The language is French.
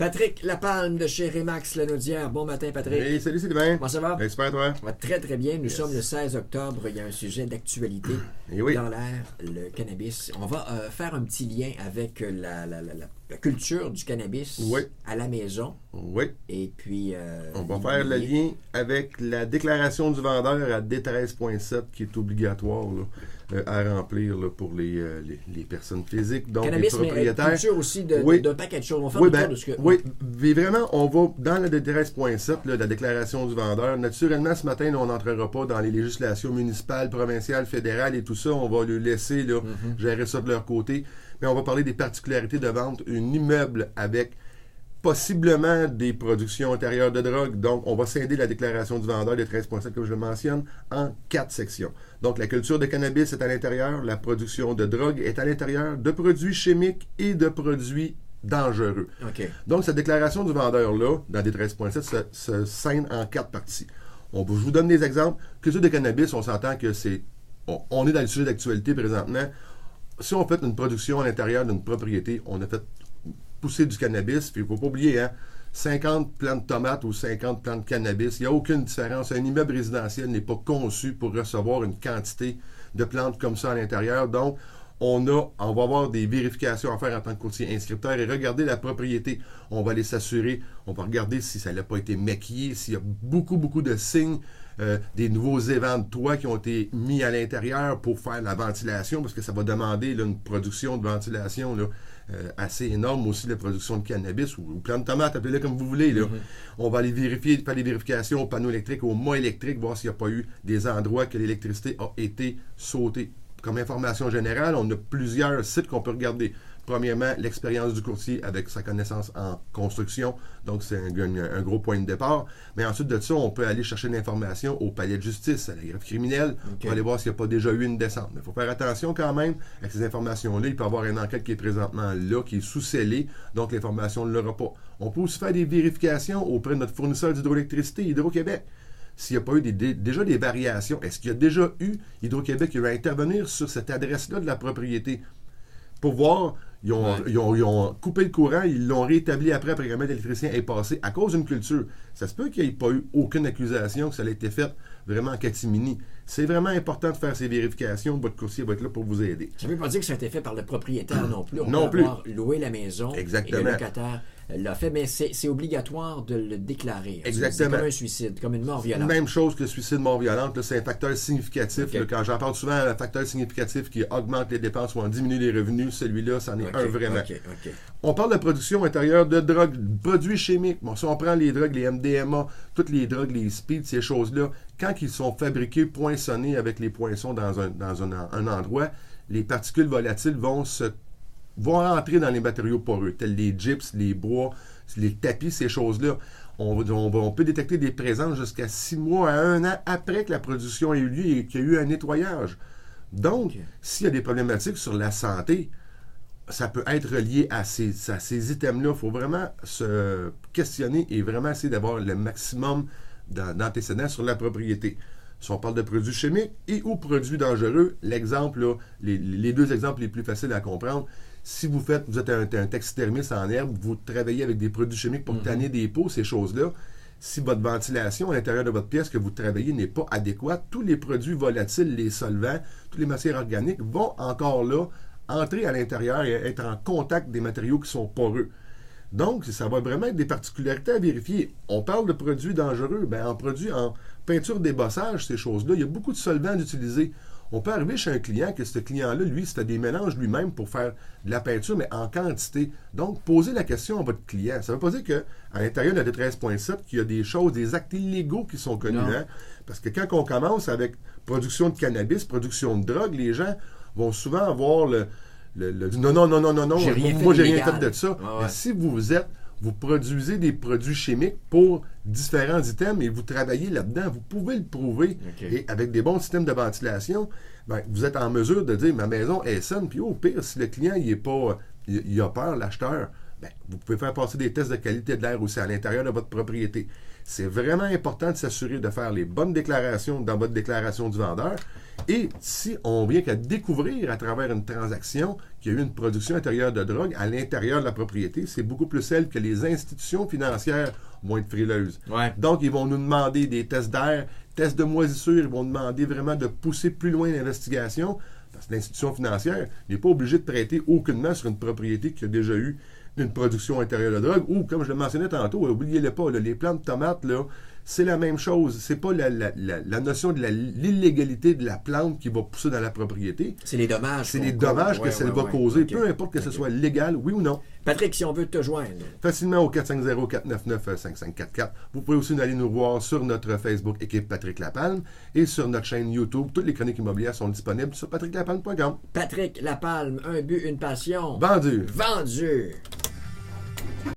Patrick Lapalme de chez Remax Lanaudière. Bon matin, Patrick. Hey, salut Sylvain. Comment ça va? Hey, super, toi? Ça va très, très bien. Nous sommes le 16 octobre. Il y a un sujet d'actualité dans l'air, le cannabis. On va faire un petit lien avec la culture du cannabis à la maison. Oui. Et puis... on va faire le lien avec la déclaration du vendeur à D13.7 qui est obligatoire à remplir pour les personnes physiques, donc cannabis, les propriétaires. Mais culture aussi d'un paquet de choses. On va faire le tour de ce que... Oui, mais vraiment, on va dans la D13.7, la déclaration du vendeur. Naturellement, ce matin, on n'entrera pas dans les législations municipales, provinciales, fédérales et tout ça. On va le laisser gérer ça de leur côté. Mais on va parler des particularités de vente. Un immeuble avec possiblement des productions intérieures de drogue. Donc, on va scinder la déclaration du vendeur des 13.7, comme je le mentionne, en 4 sections. Donc, la culture de cannabis est à l'intérieur, la production de drogue est à l'intérieur, de produits chimiques et de produits dangereux. Okay. Donc, cette déclaration du vendeur-là, dans des 13.7, se scinde en 4 parties. Je vous donne des exemples. Culture de cannabis, on s'entend que c'est... On est dans le sujet d'actualité présentement. Si on fait une production à l'intérieur d'une propriété, on a fait pousser du cannabis, puis il ne faut pas oublier, 50 plants de tomates ou 50 plants de cannabis, il n'y a aucune différence. Un immeuble résidentiel n'est pas conçu pour recevoir une quantité de plantes comme ça à l'intérieur. Donc, on va avoir des vérifications à faire en tant que courtier inscripteur et regarder la propriété. On va aller s'assurer, on va regarder si ça n'a pas été maquillé, s'il y a beaucoup, beaucoup de signes, des nouveaux évents de toit qui ont été mis à l'intérieur pour faire la ventilation, parce que ça va demander une production de ventilation assez énorme aussi, la production de cannabis ou plants de tomates, appelez-le comme vous voulez. On va aller vérifier, faire des vérifications au panneau électrique, au mât électrique, voir s'il n'y a pas eu des endroits que l'électricité a été sautée. Comme information générale, on a plusieurs sites qu'on peut regarder. Premièrement, l'expérience du courtier avec sa connaissance en construction. Donc, c'est un gros point de départ. Mais ensuite de ça, on peut aller chercher l'information au palais de justice, à la greffe criminelle, pour aller voir s'il n'y a pas déjà eu une descente. Mais il faut faire attention quand même avec ces informations-là. Il peut y avoir une enquête qui est présentement là, qui est sous-scellée. Donc, l'information ne l'aura pas. On peut aussi faire des vérifications auprès de notre fournisseur d'hydroélectricité, Hydro-Québec. S'il n'y a pas eu déjà des variations, est-ce qu'il y a déjà eu Hydro-Québec qui va intervenir sur cette adresse-là de la propriété pour voir, ils ont coupé le courant, ils l'ont rétabli après que l'électricien est passé à cause d'une culture. Ça se peut qu'il n'y ait pas eu aucune accusation, que ça a été fait vraiment en catimini. C'est vraiment important de faire ces vérifications. Votre courtier va être là pour vous aider. Ça ne veut pas dire que ça a été fait par le propriétaire non plus. On non peut avoir loué la maison. Exactement. Et le locataire l'a fait, mais c'est obligatoire de le déclarer. Exactement. C'est comme un suicide, comme une mort violente. Même chose que le suicide, mort violente, c'est un facteur significatif. Quand j'en parle souvent, un facteur significatif qui augmente les dépenses ou en diminue les revenus, celui-là, c'en est un vraiment. On parle de production intérieure de drogue, produits chimiques. Bon, si on prend les drogues, les MDMA, toutes les drogues, les speeds, ces choses-là, quand ils sont fabriqués, poinçonnés avec les poinçons dans un endroit, les particules volatiles vont entrer dans les matériaux poreux, tels les gyps, les bois, les tapis, ces choses-là. On peut détecter des présences jusqu'à 6 mois à 1 an après que la production ait eu lieu et qu'il y a eu un nettoyage. Donc, s'il y a des problématiques sur la santé, ça peut être lié à ces items-là. Il faut vraiment se questionner et vraiment essayer d'avoir le maximum d'antécédents sur la propriété. Si on parle de produits chimiques et ou produits dangereux, l'exemple, les 2 exemples les plus faciles à comprendre, si vous êtes un taxidermiste en herbe, vous travaillez avec des produits chimiques pour tanner des peaux, ces choses-là, si votre ventilation à l'intérieur de votre pièce que vous travaillez n'est pas adéquate, tous les produits volatiles, les solvants, toutes les matières organiques vont encore là entrer à l'intérieur et être en contact des matériaux qui sont poreux. Donc, ça va vraiment être des particularités à vérifier. On parle de produits dangereux. En peinture d'ébossage, ces choses-là, il y a beaucoup de solvants d'utiliser. On peut arriver chez un client que ce client-là, lui, c'était des mélanges lui-même pour faire de la peinture, mais en quantité. Donc, posez la question à votre client. Ça ne veut pas dire qu'à l'intérieur de la D13.7, qu'il y a des choses, des actes illégaux qui sont connus. Parce que quand on commence avec production de cannabis, production de drogue, les gens vont souvent avoir non, moi j'ai rien fait de ça. Mais si vous produisez des produits chimiques pour différents items et vous travaillez là-dedans, vous pouvez le prouver. Et avec des bons systèmes de ventilation, vous êtes en mesure de dire ma maison est saine, puis au pire, si le client il a peur, l'acheteur, vous pouvez faire passer des tests de qualité de l'air aussi à l'intérieur de votre propriété. c'est vraiment important de s'assurer de faire les bonnes déclarations dans votre déclaration du vendeur. Et si on vient qu'à découvrir à travers une transaction qu'il y a eu une production intérieure de drogue à l'intérieur de la propriété, c'est beaucoup plus celle que les institutions financières vont être frileuses. Ouais. Donc, ils vont nous demander des tests d'air, tests de moisissure, ils vont demander vraiment de pousser plus loin l'investigation, parce que l'institution financière n'est pas obligée de prêter aucunement sur une propriété qui a déjà eu une production intérieure de drogue, ou, comme je le mentionnais tantôt, oubliez-le pas, là, les plants de tomates, là, c'est la même chose. C'est pas la notion de l'illégalité de la plante qui va pousser dans la propriété. C'est les dommages. C'est les dommages que ça va causer, peu importe que ce soit légal, oui ou non. Patrick, si on veut te joindre. Facilement au 450-499-5544. Vous pouvez aussi aller nous voir sur notre Facebook équipe Patrick Lapalme et sur notre chaîne YouTube. Toutes les chroniques immobilières sont disponibles sur patricklapalme.com. Patrick Lapalme, un but, une passion. Vendu. Vendu.